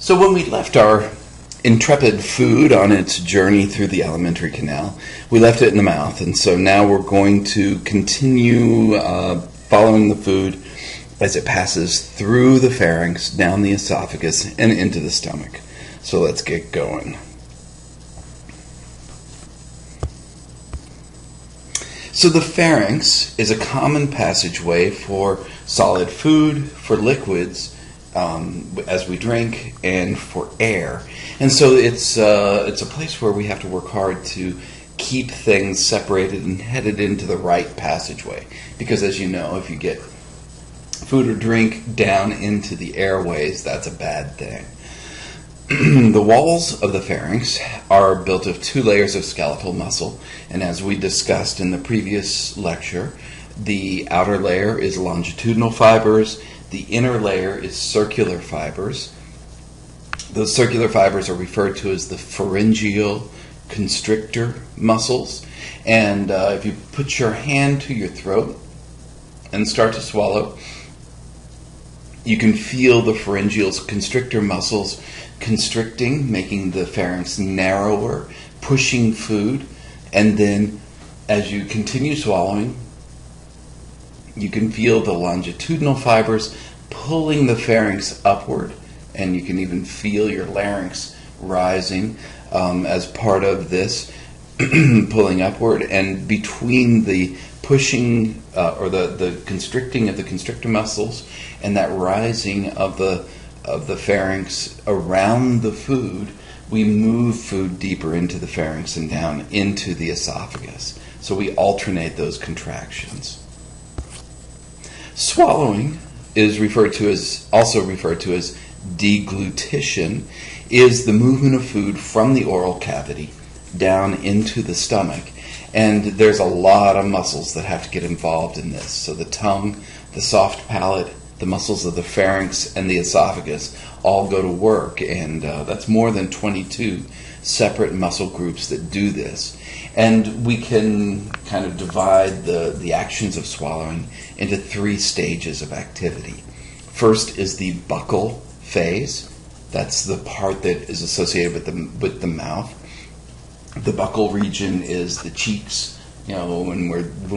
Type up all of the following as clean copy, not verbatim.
So when we left our intrepid food on its journey through the alimentary canal, we left it in the mouth, and so now we're going to continue following the food as it passes through the pharynx, down the esophagus, and into the stomach. So let's get going. So the pharynx is a common passageway for solid food, for liquids, as we drink, and for air. And so it's a place where we have to work hard to keep things separated and headed into the right passageway. Because as you know, if you get food or drink down into the airways, that's a bad thing. The walls of the pharynx are built of 2 layers of skeletal muscle, and as we discussed in the previous lecture, the outer layer is longitudinal fibers, the inner layer is circular fibers. Those circular fibers are referred to as the pharyngeal constrictor muscles, and if you put your hand to your throat and start to swallow, you can feel the pharyngeal constrictor muscles constricting, making the pharynx narrower, pushing food, and then as you continue swallowing, you can feel the longitudinal fibers pulling the pharynx upward, and you can even feel your larynx rising as part of this pulling upward, and between the pushing or the constricting of the constrictor muscles and that rising of the pharynx around the food, we move food deeper into the pharynx and down into the esophagus. So we alternate those contractions. Swallowing is also referred to as deglutition, is the movement of food from the oral cavity down into the stomach. And there's a lot of muscles that have to get involved in this. So the tongue, the soft palate, the muscles of the pharynx, and the esophagus all go to work. And that's more than 22 separate muscle groups that do this. And we can kind of divide the actions of swallowing into 3 stages of activity. First is the buccal phase. That's the part that is associated with the mouth. The buccal region is the cheeks, when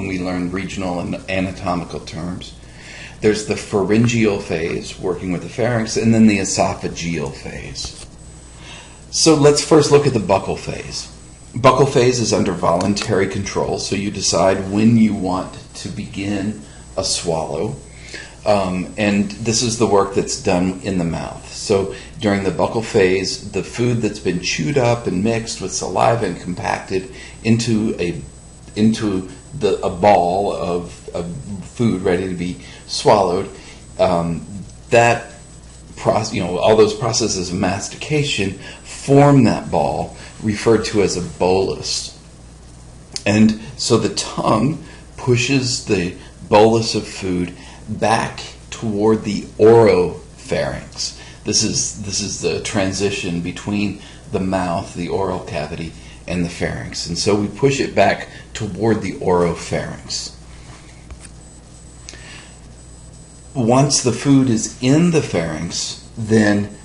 we learn regional and anatomical terms. There's the pharyngeal phase, working with the pharynx, and then the esophageal phase. So let's first look at the buccal phase. Buccal phase is under voluntary control, so you decide when you want to begin a swallow. And this is the work that's done in the mouth. So during the buccal phase, the food that's been chewed up and mixed with saliva and compacted into a ball of food ready to be swallowed, that process, all those processes of mastication form that ball, referred to as a bolus. And so the tongue pushes the bolus of food back toward the oropharynx. This is the transition between the mouth, the oral cavity, and the pharynx. And so we push it back toward the oropharynx. Once the food is in the pharynx, then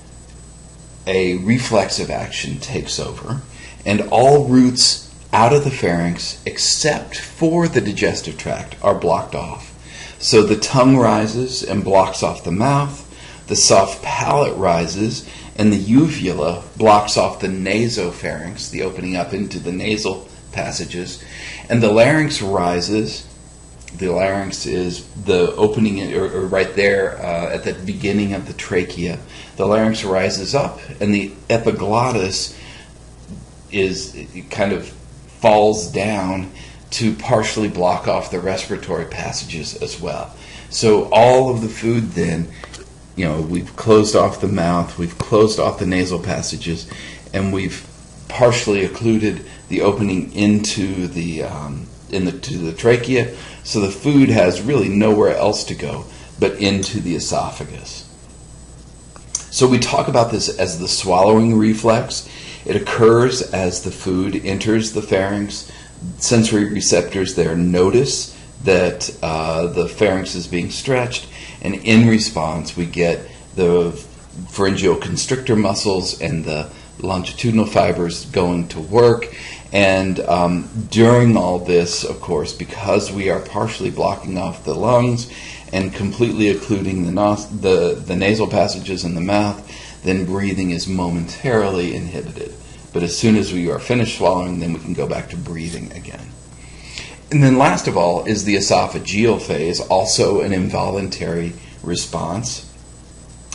a reflexive action takes over, and all routes out of the pharynx, except for the digestive tract, are blocked off. So the tongue rises and blocks off the mouth, the soft palate rises, and the uvula blocks off the nasopharynx, the opening up into the nasal passages, and the larynx rises. The larynx is the opening, or right there at the beginning of the trachea. The larynx rises up, and the epiglottis kind of falls down to partially block off the respiratory passages as well. So all of the food then, we've closed off the mouth, we've closed off the nasal passages, and we've partially occluded the opening into to the trachea, so the food has really nowhere else to go but into the esophagus. So we talk about this as the swallowing reflex. It occurs as the food enters the pharynx. Sensory receptors there notice that the pharynx is being stretched, and in response we get the pharyngeal constrictor muscles and the longitudinal fibers going to work. And during all this, of course, because we are partially blocking off the lungs and completely occluding the nasal passages in the mouth, then breathing is momentarily inhibited. But as soon as we are finished swallowing, then we can go back to breathing again. And then last of all is the esophageal phase, also an involuntary response.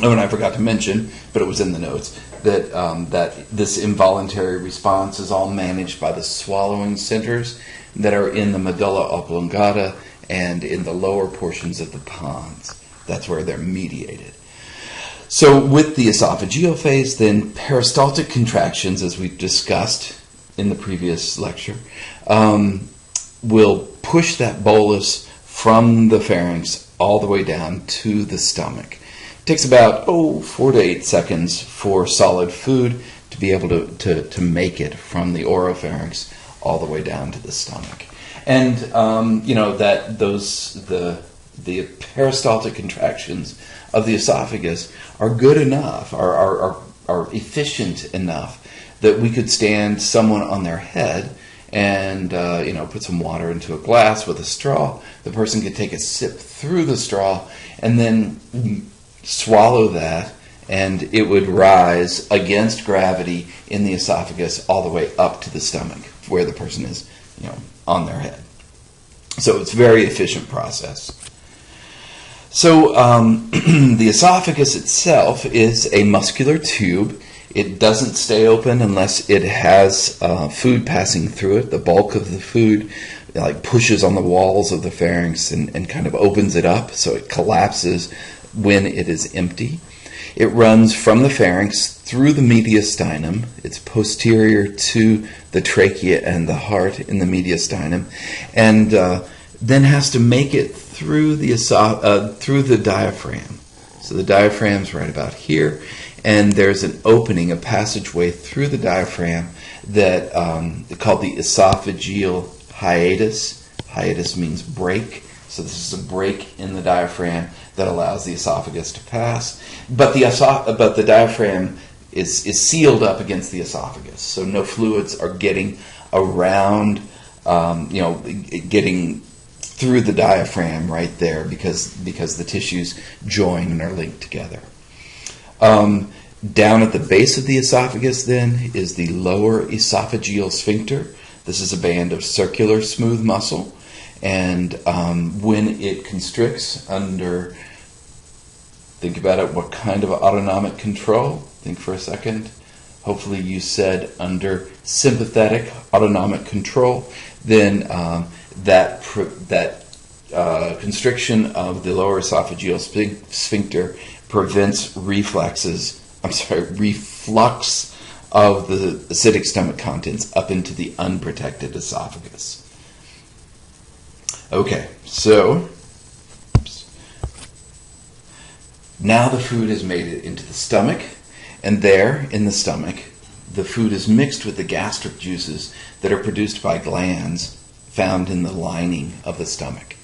Oh, and I forgot to mention, but it was in the notes, that this involuntary response is all managed by the swallowing centers that are in the medulla oblongata and in the lower portions of the pons. That's where they're mediated. So with the esophageal phase, then peristaltic contractions, as we discussed in the previous lecture, will push that bolus from the pharynx all the way down to the stomach. It takes about 4 to 8 seconds for solid food to be able to make it from the oropharynx all the way down to the stomach. And the peristaltic contractions of the esophagus are good enough, are efficient enough that we could stand someone on their head and put some water into a glass with a straw. The person could take a sip through the straw and then swallow that, and it would rise against gravity in the esophagus all the way up to the stomach where the person is on their head. So it's a very efficient process. So the esophagus itself is a muscular tube. It doesn't stay open unless it has food passing through it. The bulk of the food pushes on the walls of the pharynx and kind of opens it up, so it collapses when it is empty. It runs from the pharynx through the mediastinum. It's posterior to the trachea and the heart in the mediastinum, and then has to make it through the diaphragm. So the diaphragm's right about here, and there's an opening, a passageway through the diaphragm that called the esophageal hiatus. Hiatus means break. So this is a break in the diaphragm that allows the esophagus to pass. But the diaphragm is sealed up against the esophagus, so no fluids are getting around, getting through the diaphragm right there because the tissues join and are linked together. Down at the base of the esophagus then is the lower esophageal sphincter. This is a band of circular smooth muscle, and when it constricts under, think about it, what kind of autonomic control? Think for a second. Hopefully you said under sympathetic autonomic control. Then that constriction of the lower esophageal sphincter prevents reflux of the acidic stomach contents up into the unprotected esophagus. Okay, so now the food has made it into the stomach, and there in the stomach, the food is mixed with the gastric juices that are produced by glands found in the lining of the stomach.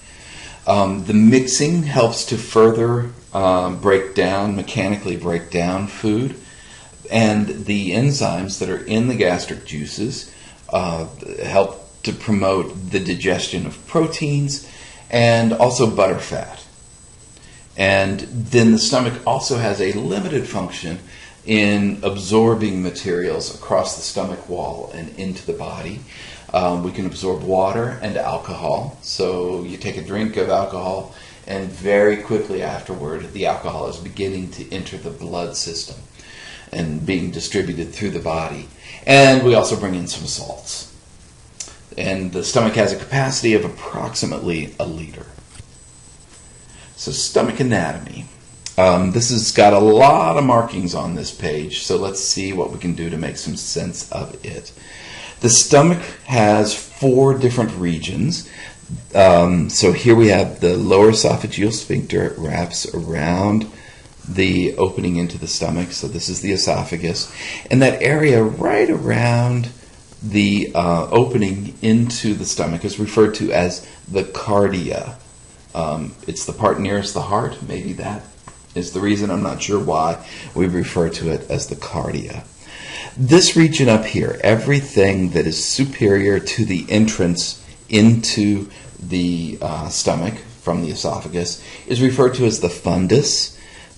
The mixing helps to further mechanically break down food, and the enzymes that are in the gastric juices help to promote the digestion of proteins and also butterfat. And then the stomach also has a limited function in absorbing materials across the stomach wall and into the body. We can absorb water and alcohol. So you take a drink of alcohol, and very quickly afterward, the alcohol is beginning to enter the blood system and being distributed through the body. And we also bring in some salts. And the stomach has a capacity of approximately 1 liter. So stomach anatomy. This has got a lot of markings on this page, so let's see what we can do to make some sense of it. The stomach has 4 different regions. So here we have the lower esophageal sphincter. It wraps around the opening into the stomach, so this is the esophagus. And that area right around the opening into the stomach is referred to as the cardia. It's the part nearest the heart, maybe that is the reason. I'm not sure why we refer to it as the cardia. This region up here, everything that is superior to the entrance into the stomach from the esophagus is referred to as the fundus.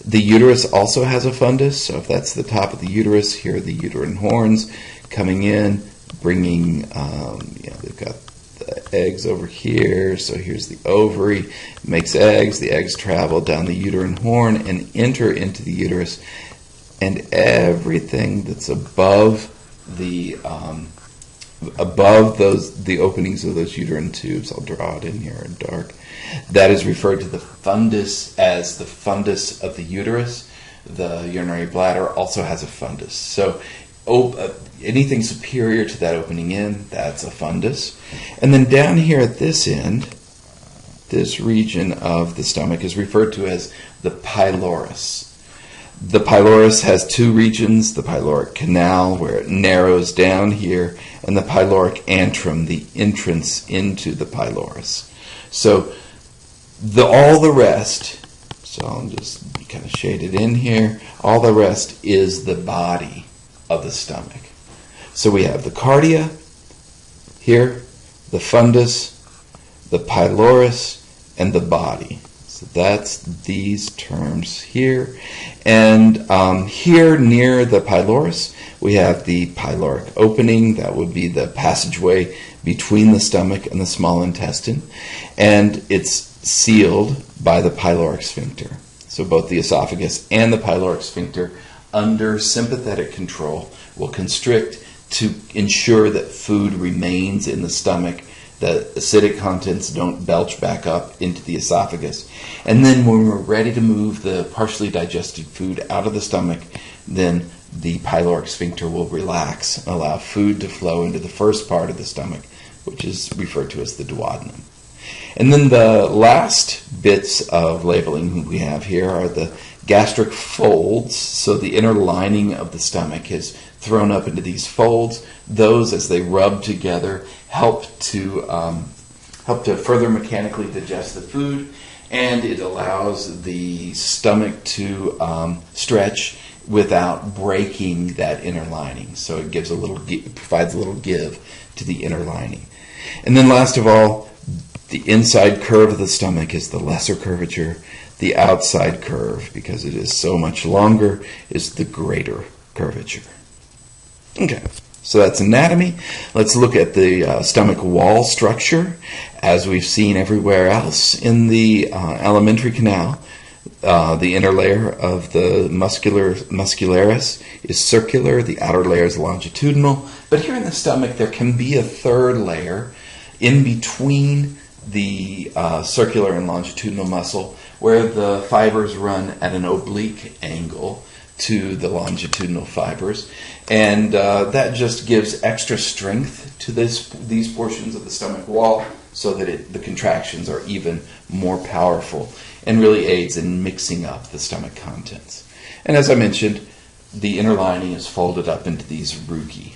The uterus also has a fundus, so if that's the top of the uterus, here are the uterine horns coming in, bringing, they've got the eggs over here, so here's the ovary, makes eggs, the eggs travel down the uterine horn and enter into the uterus, and everything that's above the openings of those uterine tubes, I'll draw it in here in dark, that is referred to the fundus as the fundus of the uterus. The urinary bladder also has a fundus. So anything superior to that opening in, that's a fundus. And then down here at this end, this region of the stomach is referred to as the pylorus. The pylorus has two regions, the pyloric canal, where it narrows down here, and the pyloric antrum, the entrance into the pylorus. So all the rest, so I'll just kind of shade it in here, all the rest is the body of the stomach. So we have the cardia here, the fundus, the pylorus, and the body. So that's these terms here. And here near the pylorus, we have the pyloric opening. That would be the passageway between the stomach and the small intestine. And it's sealed by the pyloric sphincter. So both the esophagus and the pyloric sphincter, under sympathetic control, will constrict to ensure that food remains in the stomach, the acidic contents don't belch back up into the esophagus. And then when we're ready to move the partially digested food out of the stomach, then the pyloric sphincter will relax and allow food to flow into the first part of the stomach, which is referred to as the duodenum. And then the last bits of labeling we have here are the gastric folds. So the inner lining of the stomach is thrown up into these folds. Those, as they rub together, help to further mechanically digest the food, and it allows the stomach to stretch without breaking that inner lining. So it gives provides a little give to the inner lining. And then last of all, the inside curve of the stomach is the lesser curvature. The outside curve, because it is so much longer, is the greater curvature. Okay, so that's anatomy. Let's look at the stomach wall structure. As we've seen everywhere else in the alimentary canal, the inner layer of the muscularis is circular, the outer layer is longitudinal. But here in the stomach, there can be a third layer in between the circular and longitudinal muscle, where the fibers run at an oblique angle to the longitudinal fibers, and that just gives extra strength to these portions of the stomach wall, so that the contractions are even more powerful and really aids in mixing up the stomach contents. And as I mentioned, the inner lining is folded up into these rugae.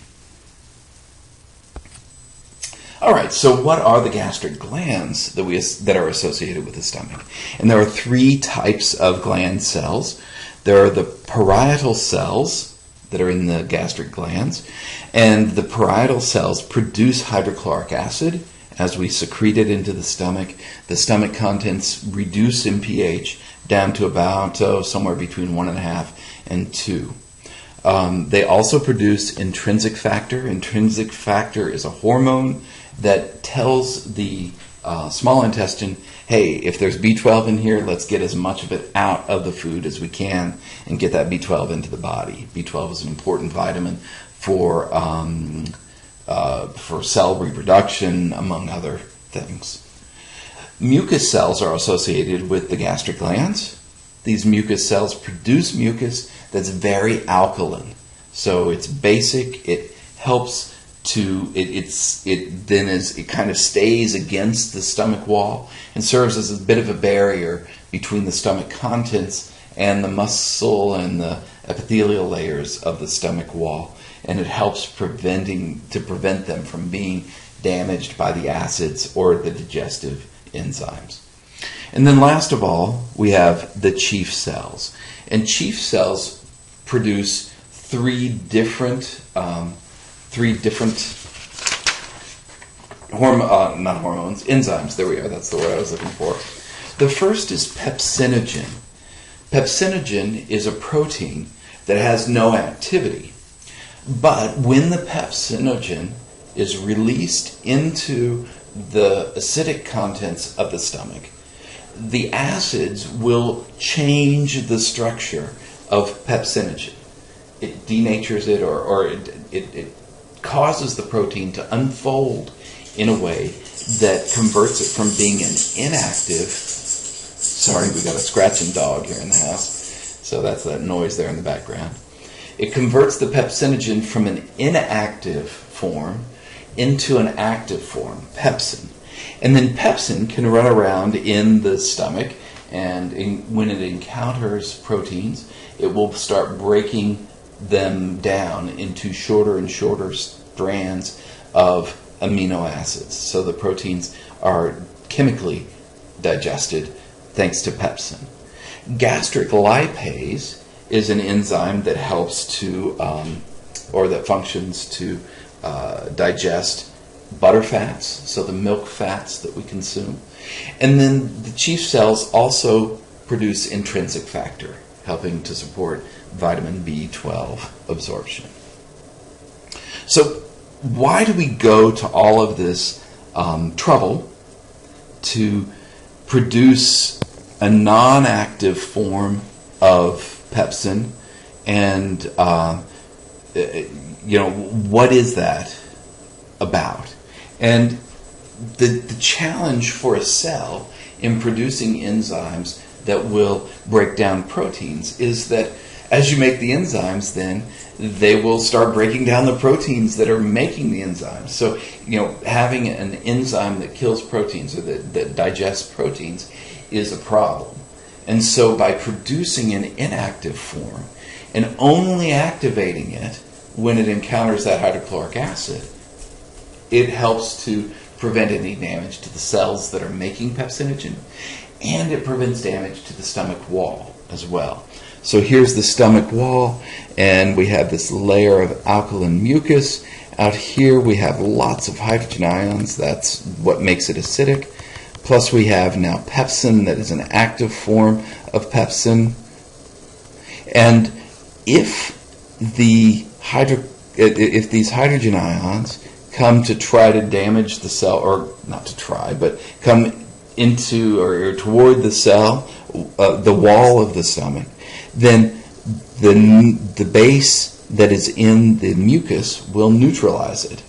All right, so what are the gastric glands that are associated with the stomach? And there are three types of gland cells. There are the parietal cells that are in the gastric glands, and the parietal cells produce hydrochloric acid. As we secrete it into the stomach contents reduce in pH down to about somewhere between 1.5 and 2. They also produce intrinsic factor. Intrinsic factor is a hormone that tells the small intestine, hey, if there's B12 in here, let's get as much of it out of the food as we can and get that B12 into the body. B12 is an important vitamin for cell reproduction, among other things. Mucus cells are associated with the gastric glands. These mucus cells produce mucus that's very alkaline. So it's basic, it helps to, it kind of stays against the stomach wall and serves as a bit of a barrier between the stomach contents and the muscle and the epithelial layers of the stomach wall. And it helps prevent them from being damaged by the acids or the digestive enzymes. And then last of all, we have the chief cells. And chief cells produce three different enzymes. There we are, that's the word I was looking for. The first is pepsinogen. Pepsinogen is a protein that has no activity. But when the pepsinogen is released into the acidic contents of the stomach, the acids will change the structure of pepsinogen. It denatures it, or it causes the protein to unfold in a way that converts it from being an inactive. Sorry, we got a scratching dog here in the house, so that's that noise there in the background. It converts the pepsinogen from an inactive form into an active form, pepsin. And then pepsin can run around in the stomach, and when it encounters proteins, it will start breaking them down into shorter and shorter strands of amino acids. So the proteins are chemically digested thanks to pepsin. Gastric lipase is an enzyme that helps to, or that functions to digest butterfats, so the milk fats that we consume. And then the chief cells also produce intrinsic factor, helping to support vitamin B12 absorption. So why do we go to all of this trouble to produce a non-active form of pepsin? And what is that about? And the challenge for a cell in producing enzymes that will break down proteins is that as you make the enzymes, then they will start breaking down the proteins that are making the enzymes. So, having an enzyme that kills proteins or that digests proteins is a problem. And so by producing an inactive form and only activating it when it encounters that hydrochloric acid, it helps to prevent any damage to the cells that are making pepsinogen, and it prevents damage to the stomach wall as well. So here's the stomach wall, and we have this layer of alkaline mucus. Out here we have lots of hydrogen ions. That's what makes it acidic. Plus we have now pepsin, that is an active form of pepsin. And if these hydrogen ions come to try to damage the cell, or not to try, but come into or toward the cell, the wall of the stomach, then the base that is in the mucus will neutralize it,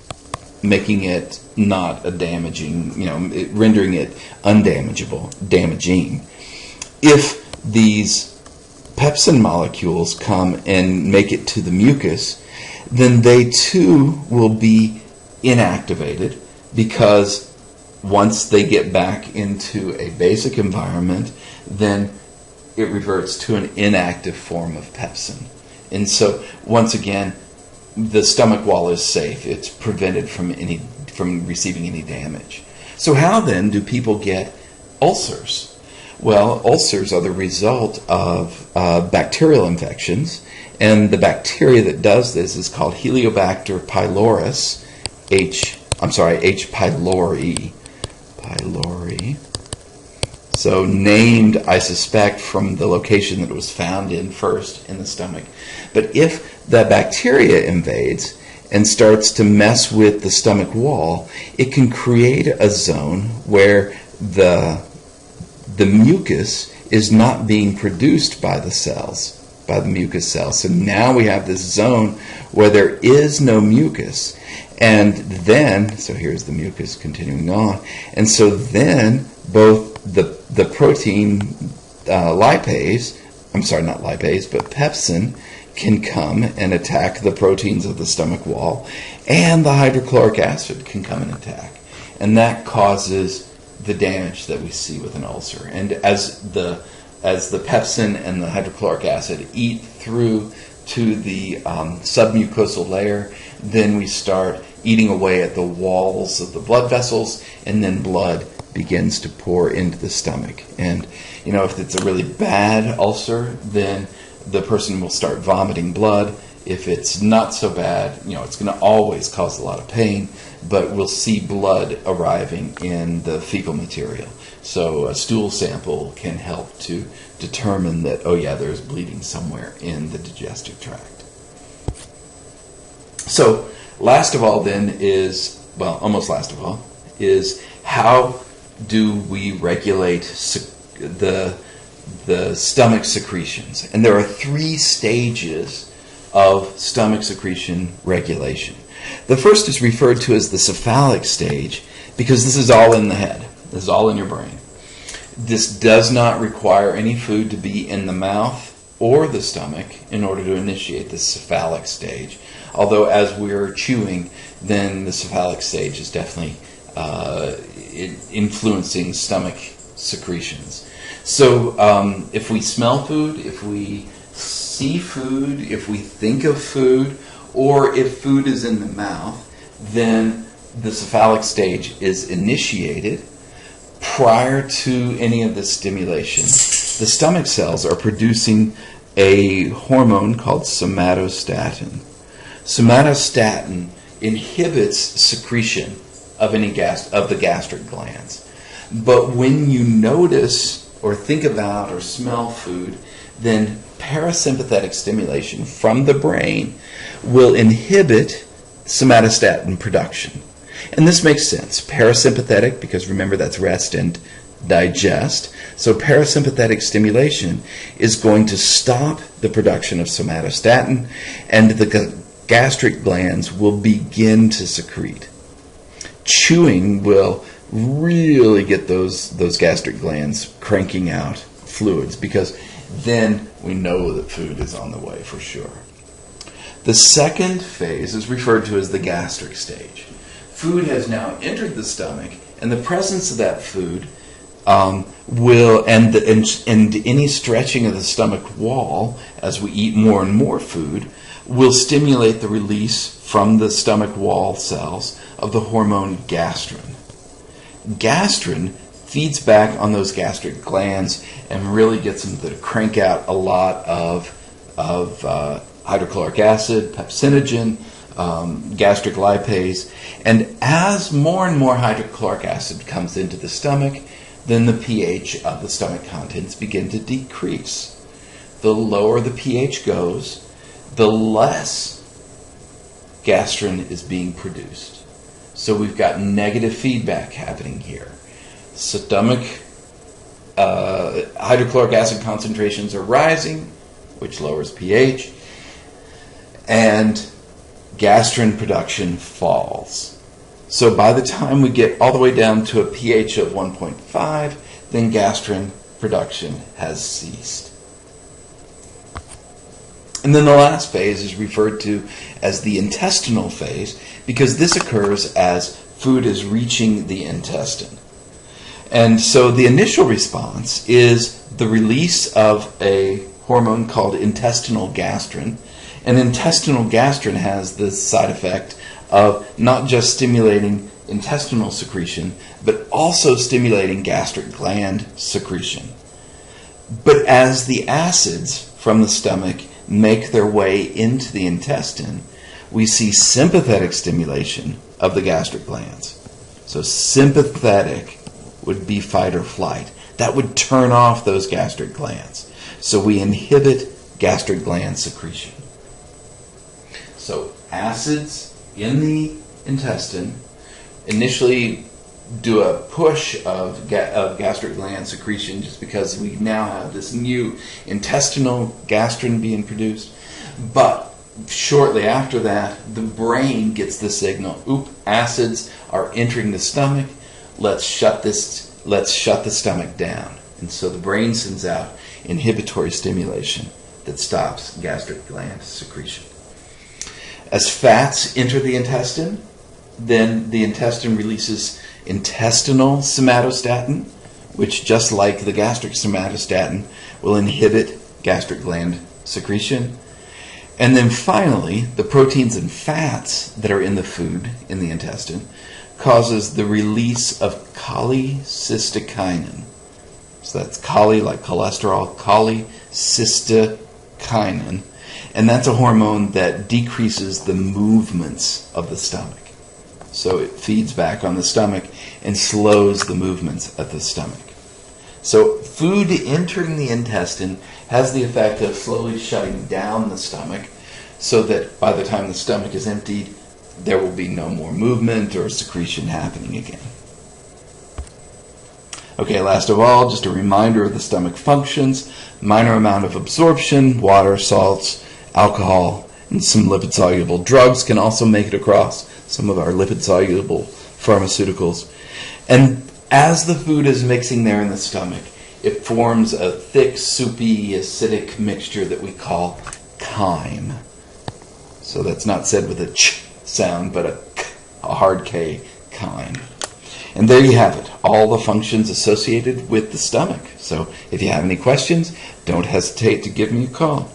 making it not a damaging, rendering it undamageable, damaging. If these pepsin molecules come and make it to the mucus, then they too will be inactivated, because once they get back into a basic environment, then it reverts to an inactive form of pepsin. And so, once again, the stomach wall is safe. It's prevented from receiving any damage. So how then do people get ulcers? Well, ulcers are the result of bacterial infections, and the bacteria that does this is called Helicobacter pylori. H. pylori. Pylori. So named, I suspect, from the location that it was found in first, in the stomach. But if the bacteria invades and starts to mess with the stomach wall, it can create a zone where the mucus is not being produced by the cells, by the mucus cells. So now we have this zone where there is no mucus. And then, so here's the mucus continuing on. And so then both the protein lipase, not lipase, but pepsin, can come and attack the proteins of the stomach wall, and the hydrochloric acid can come and attack. And that causes the damage that we see with an ulcer. And as the pepsin and the hydrochloric acid eat through to the submucosal layer, then we start eating away at the walls of the blood vessels, and then blood begins to pour into the stomach. And, if it's a really bad ulcer, then the person will start vomiting blood. If it's not so bad, it's going to always cause a lot of pain, but we'll see blood arriving in the fecal material. So a stool sample can help to determine that, there's bleeding somewhere in the digestive tract. So last of all then almost last of all, is how do we regulate the stomach secretions? And there are 3 stages of stomach secretion regulation. The first is referred to as the cephalic stage because this is all in the head. This is all in your brain. This does not require any food to be in the mouth or the stomach in order to initiate the cephalic stage. Although as we're chewing, then the cephalic stage is definitely influencing stomach secretions. So if we smell food, if we see food, if we think of food, or if food is in the mouth, then the cephalic stage is initiated. Prior to any of the stimulation, the stomach cells are producing a hormone called somatostatin. Somatostatin inhibits secretion of the gastric glands. But when you notice or think about or smell food, then parasympathetic stimulation from the brain will inhibit somatostatin production. And this makes sense. Parasympathetic, because remember that's rest and digest. So parasympathetic stimulation is going to stop the production of somatostatin, and the gastric glands will begin to secrete. Chewing will really get those gastric glands cranking out fluids, because then we know that food is on the way for sure. The second phase is referred to as the gastric stage. Food has now entered the stomach, and the presence of that food will, and any stretching of the stomach wall as we eat more and more food, will stimulate the release from the stomach wall cells of the hormone gastrin. Gastrin feeds back on those gastric glands and really gets them to crank out a lot of hydrochloric acid, pepsinogen, gastric lipase. And as more and more hydrochloric acid comes into the stomach, then the pH of the stomach contents begin to decrease. The lower the pH goes, the less gastrin is being produced. So we've got negative feedback happening here. Stomach hydrochloric acid concentrations are rising, which lowers pH, and gastrin production falls. So by the time we get all the way down to a pH of 1.5, then gastrin production has ceased. And then the last phase is referred to as the intestinal phase, because this occurs as food is reaching the intestine. And so the initial response is the release of a hormone called intestinal gastrin. And intestinal gastrin has the side effect of not just stimulating intestinal secretion, but also stimulating gastric gland secretion. But as the acids from the stomach make their way into the intestine, we see sympathetic stimulation of the gastric glands. So sympathetic would be fight or flight. That would turn off those gastric glands. So we inhibit gastric gland secretion. So acids in the intestine initially do a push of gastric gland secretion, just because we now have this new intestinal gastrin being produced. But shortly after that, the brain gets the signal, acids are entering the stomach, let's shut the stomach down. And so the brain sends out inhibitory stimulation that stops gastric gland secretion. As fats enter the intestine, then the intestine releases intestinal somatostatin, which, just like the gastric somatostatin, will inhibit gastric gland secretion. And then finally, the proteins and fats that are in the food in the intestine causes the release of cholecystokinin. So that's chole, like cholesterol, cholecystokinin. And that's a hormone that decreases the movements of the stomach. So it feeds back on the stomach and slows the movements of the stomach. So food entering the intestine has the effect of slowly shutting down the stomach so that by the time the stomach is emptied, there will be no more movement or secretion happening again. Okay, last of all, just a reminder of the stomach functions. Minor amount of absorption, water, salts, alcohol, and some lipid-soluble drugs can also make it across some of our lipid-soluble pharmaceuticals. And as the food is mixing there in the stomach, it forms a thick, soupy, acidic mixture that we call chyme. So that's not said with a ch sound, but a hard K, chyme. And there you have it, all the functions associated with the stomach. So if you have any questions, don't hesitate to give me a call.